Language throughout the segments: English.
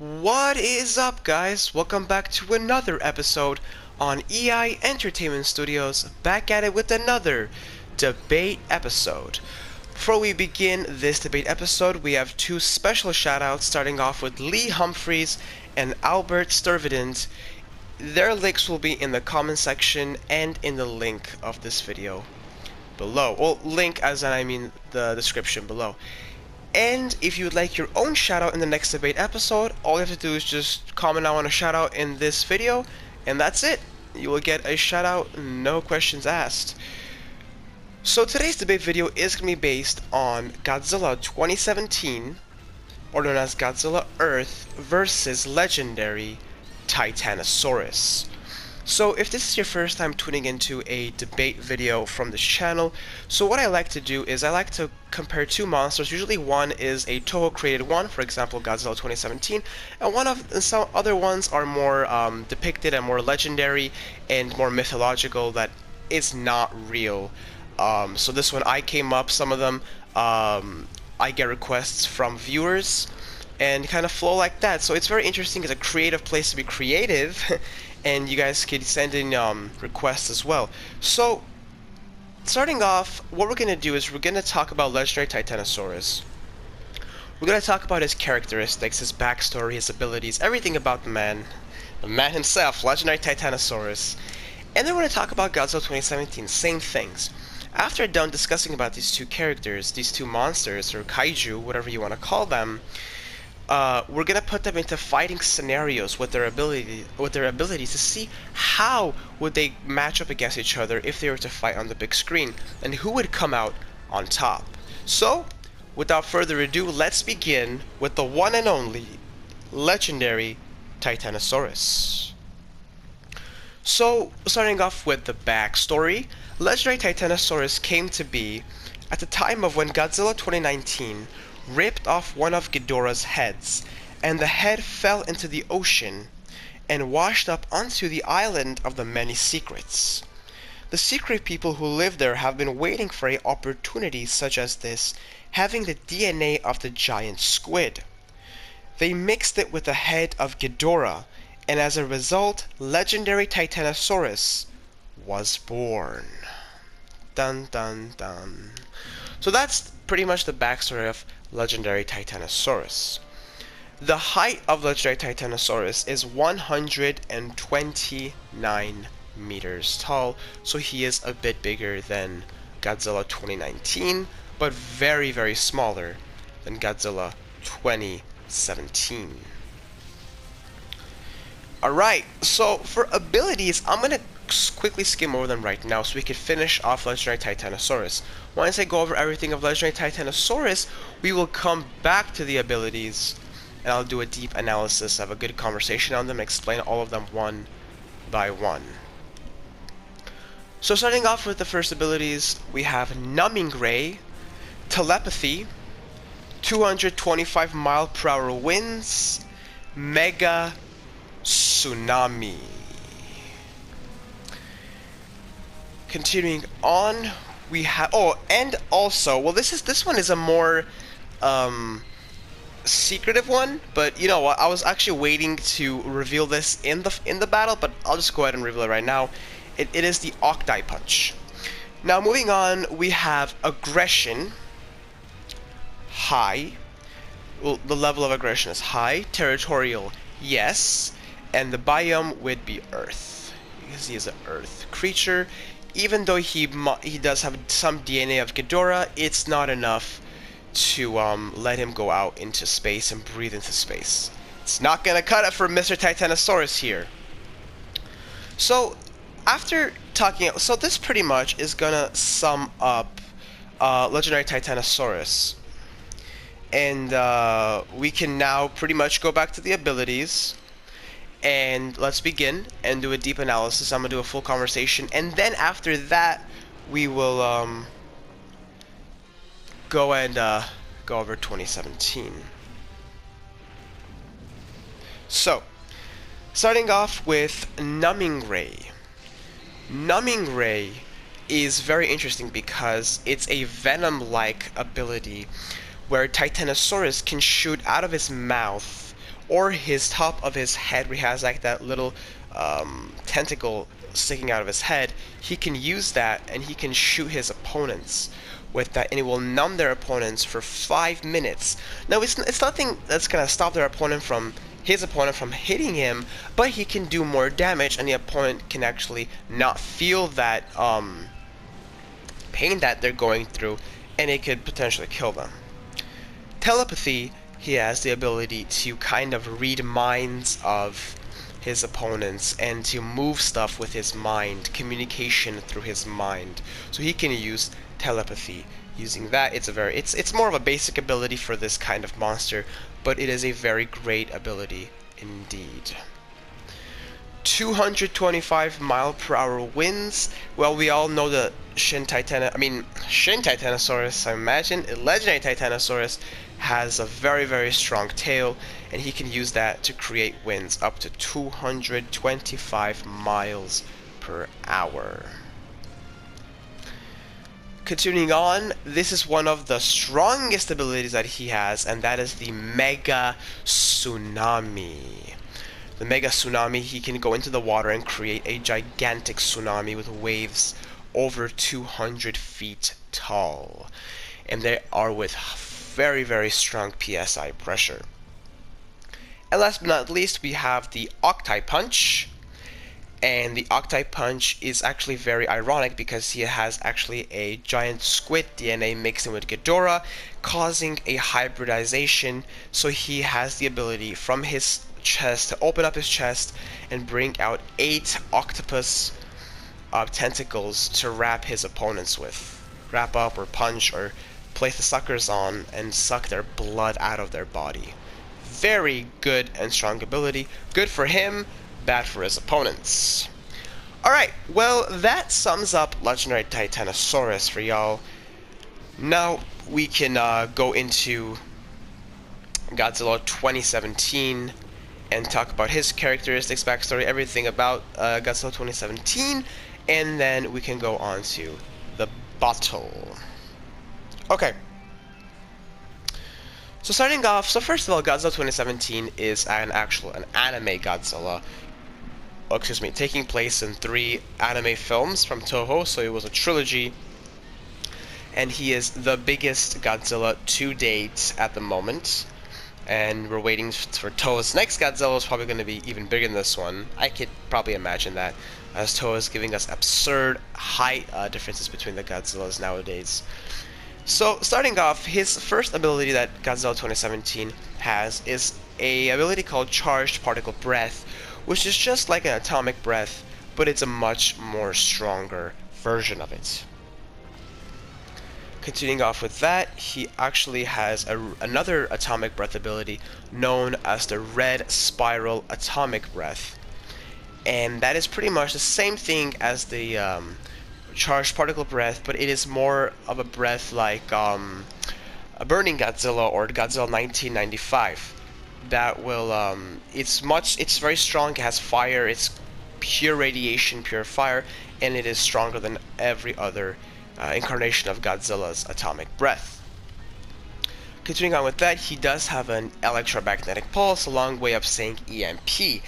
What is up, guys? Welcome back to another episode on EI Entertainment Studios, back at it with another debate episode. Before we begin this debate episode, we have two special shoutouts, starting off with Lee Humphreys and Albert Sturvidant. Their links will be in the comment section and in the link of this video below. Well, link as in I mean the description below. And if you would like your own shoutout in the next debate episode, all you have to do is just comment I want a shoutout in this video, and that's it. You will get a shoutout, no questions asked. So today's debate video is going to be based on Godzilla 2017, or known as Godzilla Earth versus Legendary Titanosaurus. So if this is your first time tuning into a debate video from this channel, so what I like to do is I like to compare two monsters. Usually one is a Toho created one, for example Godzilla 2017, and some other ones are more depicted and more legendary and more mythological that is not real. So this one I came up, some of them I get requests from viewers and kind of flow like that. So it's very interesting. It's a creative place to be creative. And you guys can send in requests as well. So, starting off, what we're going to do is we're going to talk about Legendary Titanosaurus. We're going to talk about his characteristics, his backstory, his abilities, everything about the man himself, Legendary Titanosaurus. And then we're going to talk about Godzilla 2017, same things. After done discussing about these two characters, these two monsters, or kaiju, whatever you want to call them, we're gonna put them into fighting scenarios with their abilities to see how would they match up against each other if they were to fight on the big screen, and who would come out on top. So, without further ado, let's begin with the one and only Legendary Titanosaurus. So, starting off with the backstory, Legendary Titanosaurus came to be at the time of when Godzilla 2019 ripped off one of Ghidorah's heads, and the head fell into the ocean and washed up onto the island of the many secrets. The secret people who live there have been waiting for an opportunity such as this, having the DNA of the giant squid. They mixed it with the head of Ghidorah, and as a result, Legendary Titanosaurus was born. Dun dun dun. So that's pretty much the backstory of Legendary Titanosaurus. The height of Legendary Titanosaurus is 129 meters tall, so he is a bit bigger than Godzilla 2019, but very, very smaller than Godzilla 2017. Alright, so for abilities, I'm going to quickly skim over them right now so we can finish off Legendary Titanosaurus. Once I go over everything of Legendary Titanosaurus, we will come back to the abilities and I'll do a deep analysis, have a good conversation on them, and explain all of them one by one. So starting off with the first abilities, we have Numbing Ray, Telepathy, 225-mile-per-hour winds, Mega Tsunami. Continuing on, we have and also, well, this one is a more secretive one, but you know what? I was actually waiting to reveal this in the battle, but I'll just go ahead and reveal it right now. It is the Octi punch. Now, moving on, we have aggression high. Well, the level of aggression is high. Territorial, yes, and the biome would be Earth because he is an Earth creature. Even though he does have some DNA of Ghidorah, it's not enough to let him go out into space and breathe into space. It's not gonna cut it for Mr. Titanosaurus here. So, after talking, so this pretty much is gonna sum up Legendary Titanosaurus. And we can now pretty much go back to the abilities. And let's begin and do a deep analysis. I'm gonna do a full conversation, and then after that we will go over 2017. So, starting off with Numbing Ray. Numbing Ray is very interesting because it's a venom-like ability where Titanosaurus can shoot out of his mouth or his top of his head where he has like that little tentacle sticking out of his head. He can use that and he can shoot his opponents with that, and it will numb their opponents for 5 minutes. Now it's nothing that's gonna stop his opponent from hitting him, but he can do more damage, and the opponent can actually not feel that pain that they're going through, and it could potentially kill them. Telepathy, he has the ability to kind of read minds of his opponents and to move stuff with his mind, communication through his mind. So he can use telepathy. Using that, it's more of a basic ability for this kind of monster, but it is a very great ability indeed. 225-mile-per-hour winds. Well, we all know the Shin Titanosaurus, I imagine, a legendary Titanosaurus, has a very, very strong tail, and he can use that to create winds up to 225 miles per hour. Continuing on, this is one of the strongest abilities that he has, and that is the Mega Tsunami. The Mega Tsunami, he can go into the water and create a gigantic tsunami with waves over 200 feet tall. And they are with very, very strong PSI pressure. And last but not least, we have the Octi Punch. And the Octi Punch is actually very ironic because he has actually a giant squid DNA mixed in with Ghidorah, causing a hybridization. So he has the ability from his chest to open up his chest and bring out 8 octopus tentacles to wrap his opponents with. Wrap up or punch or place the suckers on and suck their blood out of their body. Very good and strong ability. Good for him, bad for his opponents. Alright, well, that sums up Legendary Titanosaurus for y'all. Now we can go into Godzilla 2017 and talk about his characteristics, backstory, everything about Godzilla 2017, and then we can go on to the battle. Okay. So starting off, first of all, Godzilla 2017 is an anime Godzilla. Oh, excuse me, taking place in 3 anime films from Toho, so it was a trilogy. And he is the biggest Godzilla to date at the moment. And we're waiting for Toho's next Godzilla is probably going to be even bigger than this one. I could probably imagine that, as Toho is giving us absurd height differences between the Godzillas nowadays. So, starting off, his first ability that Godzilla 2017 has is a ability called Charged Particle Breath, which is just like an atomic breath, but it's a much more stronger version of it. Continuing off with that, he actually has another atomic breath ability known as the Red Spiral Atomic Breath. And that is pretty much the same thing as the Charged Particle Breath, but it is more of a breath like a Burning Godzilla or Godzilla 1995. That will, it's very strong, it has fire, it's pure radiation, pure fire, and it is stronger than every other incarnation of Godzilla's atomic breath. Continuing on with that, he does have an electromagnetic pulse, a long way of saying EMP. He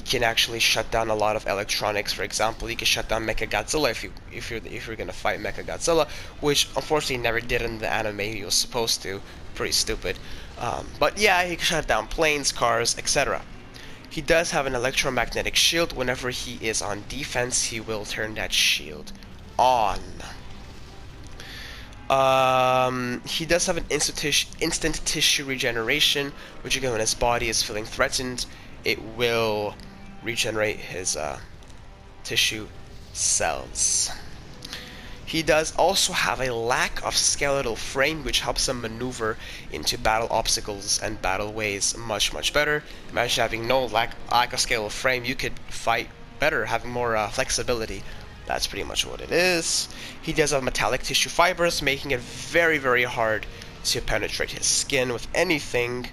can actually shut down a lot of electronics. For example, he can shut down Mechagodzilla if you're gonna fight Mechagodzilla, which unfortunately never did in the anime. He was supposed to. Pretty stupid. But yeah, he can shut down planes, cars, etc. He does have an electromagnetic shield. Whenever he is on defense, he will turn that shield on. He does have an instant tissue regeneration, which again, when his body is feeling threatened, it will regenerate his tissue cells. He does also have a lack of skeletal frame, which helps him maneuver into battle obstacles and battle ways much better. Imagine having no lack of skeletal frame, you could fight better, having more flexibility. That's pretty much what it is. He does have metallic tissue fibers, making it very hard to penetrate his skin with anything.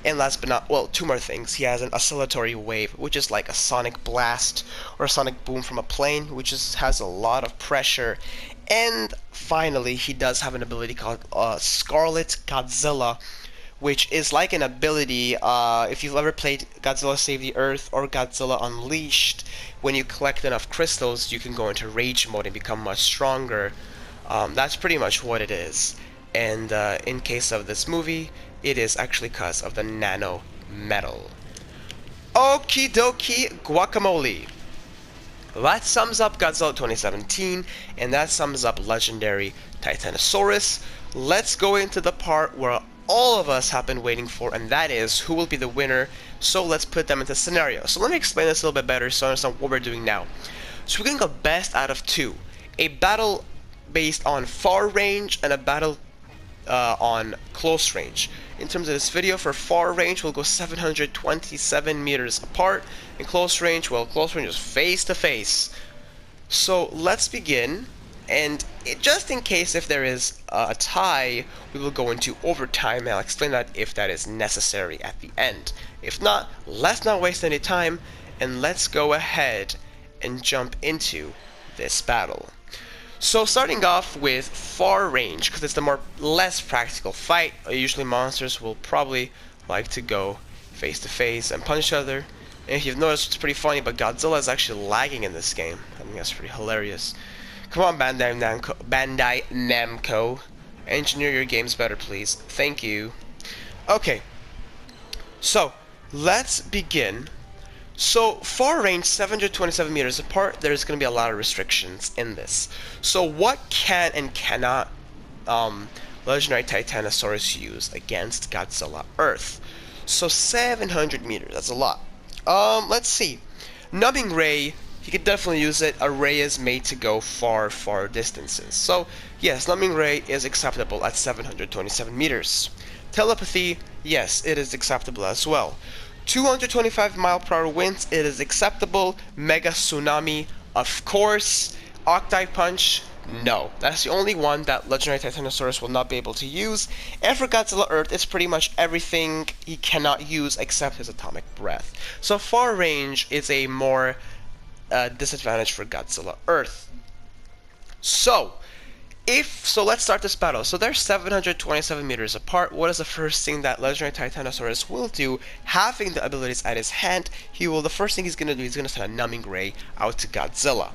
And last but not, well, 2 more things. He has an oscillatory wave, which is like a sonic blast or a sonic boom from a plane, which has a lot of pressure. And finally, he does have an ability called Scarlet Godzilla, which is like an ability. If you've ever played Godzilla Save the Earth or Godzilla Unleashed, when you collect enough crystals, you can go into rage mode and become much stronger. That's pretty much what it is. And in case of this movie, it is actually because of the nano metal. Okie dokie guacamole. That sums up Godzilla 2017, and that sums up Legendary Titanosaurus. Let's go into the part where all of us have been waiting for, and that is who will be the winner. So let's put them into scenario. So let me explain this a little bit better so you understand what we're doing now. So we're going to go best out of two. A battle based on far range and a battle on close range. In terms of this video, for far range, we'll go 727 meters apart. In close range, well, close range is face to face. So let's begin. And just in case if there is a tie, we will go into overtime, and I'll explain that if that is necessary at the end. If not, let's not waste any time, and let's go ahead and jump into this battle. So starting off with far range, because it's the less practical fight. Usually monsters will probably like to go face to face and punch each other. And if you've noticed, it's pretty funny, but Godzilla is actually lagging in this game. I think that's pretty hilarious. Come on, Bandai Namco. Engineer your games better, please. Thank you. Okay. So, let's begin. So, far range, 727 meters apart, there's going to be a lot of restrictions in this. So, what can and cannot Legendary Titanosaurus use against Godzilla Earth? So, 700 meters, that's a lot. Let's see. Numbing Ray, he could definitely use it. A ray is made to go far, far distances. So, yes, Numbing Ray is acceptable at 727 meters. Telepathy, yes, it is acceptable as well. 225 mile per hour winds, it is acceptable. Mega Tsunami, of course. Octi Punch, no. That's the only one that Legendary Titanosaurus will not be able to use. And for Godzilla Earth, it's pretty much everything he cannot use except his atomic breath. So far range is a more disadvantage for Godzilla Earth. So let's start this battle. So they're 727 meters apart. What is the first thing that Legendary Titanosaurus will do? Having the abilities at his hand, the first thing he's going to do is going to send a Numbing Ray out to Godzilla.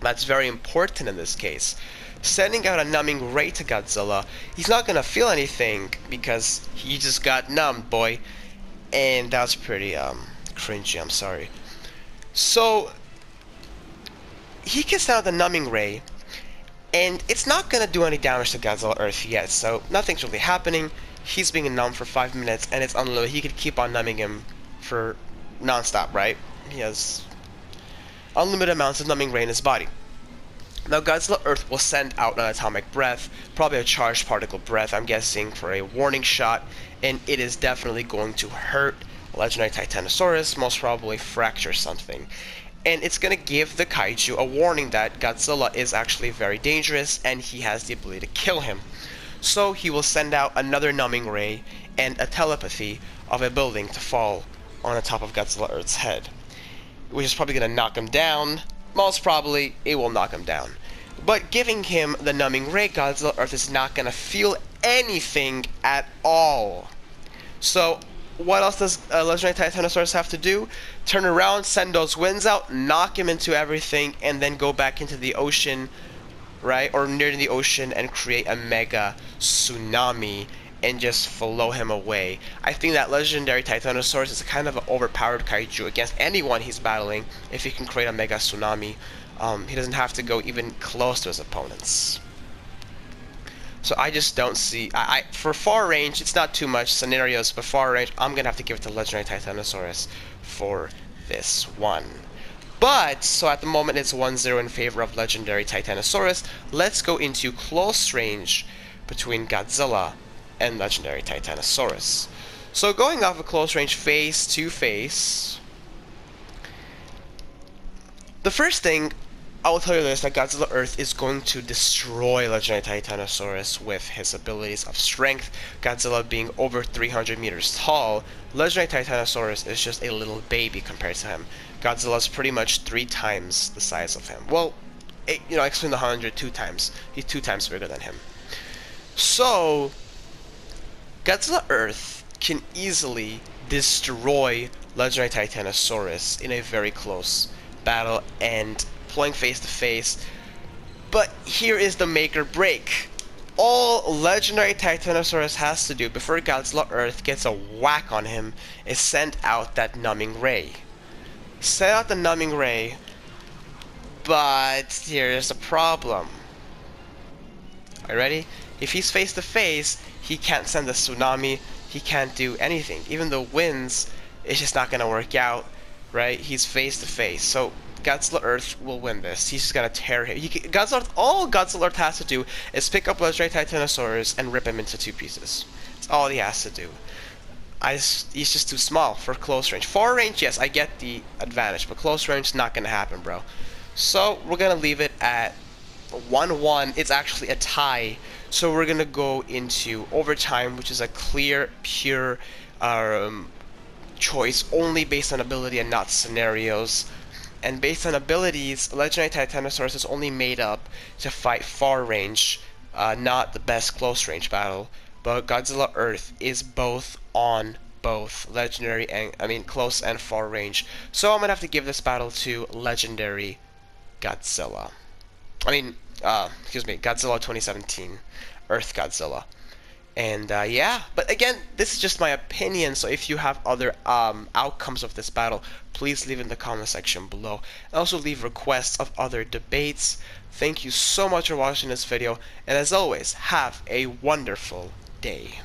That's very important in this case. Sending out a Numbing Ray to Godzilla, he's not going to feel anything because he just got numbed, boy. And that's pretty cringy, I'm sorry. So he can send out the Numbing Ray, and it's not going to do any damage to Godzilla Earth yet, so nothing's really happening. He's being numbed for 5 minutes, and it's unlimited. He could keep on numbing him for non-stop, right? He has unlimited amounts of Numbing Ray in his body. Now Godzilla Earth will send out an atomic breath, probably a charged particle breath, I'm guessing, for a warning shot, and it is definitely going to hurt Legendary Titanosaurus, most probably fracture something. And it's going to give the kaiju a warning that Godzilla is actually very dangerous and he has the ability to kill him. So he will send out another Numbing Ray and a telepathy of a building to fall on the top of Godzilla Earth's head, which is probably going to knock him down. Most probably, it will knock him down. But giving him the Numbing Ray, Godzilla Earth is not going to feel anything at all. So what else does Legendary Titanosaurus have to do? Turn around, send those winds out, knock him into everything, and then go back into the ocean, right? Or near the ocean and create a Mega Tsunami and just flow him away. I think that Legendary Titanosaurus is kind of an overpowered kaiju against anyone he's battling. If he can create a Mega Tsunami, he doesn't have to go even close to his opponents. So I just don't see... for far range, it's not too much scenarios, but far range, I'm going to have to give it to Legendary Titanosaurus for this one. But, so at the moment it's 1-0 in favor of Legendary Titanosaurus. Let's go into close range between Godzilla and Legendary Titanosaurus. So going off a close range face to face, the first thing I will tell you this, that Godzilla Earth is going to destroy Legendary Titanosaurus with his abilities of strength. Godzilla being over 300 meters tall, Legendary Titanosaurus is just a little baby compared to him. Godzilla's pretty much 3 times the size of him. Well, explain the 100 2 times. He's 2 times bigger than him. So Godzilla Earth can easily destroy Legendary Titanosaurus in a very close battle and playing face to face. But here is the make or break. All Legendary Titanosaurus has to do before Godzilla Earth gets a whack on him is send out that numbing ray. Send out the numbing ray, but here's the problem. Are you ready? If he's face to face, he can't send a tsunami, he can't do anything. Even the winds, it's just not gonna work out, right? He's face to face. So Godzilla Earth will win this. He's just gonna tear him. All Godzilla Earth has to do is pick up Legendary Titanosaurus and rip him into two pieces. That's all he has to do. He's just too small for close range. Far range, yes, I get the advantage, but close range, not gonna happen, bro. So we're gonna leave it at 1-1. It's actually a tie. So we're gonna go into overtime, which is a clear, pure choice, only based on ability and not scenarios. And based on abilities, Legendary Titanosaurus is only made up to fight far range, not the best close range battle. But Godzilla Earth is both on both legendary and close and far range. So I'm gonna have to give this battle to Legendary Godzilla. Excuse me, Godzilla 2017, Earth Godzilla. And yeah, but again, this is just my opinion, so if you have other outcomes of this battle, please leave in the comment section below. And also leave requests of other debates. Thank you so much for watching this video, and as always, have a wonderful day.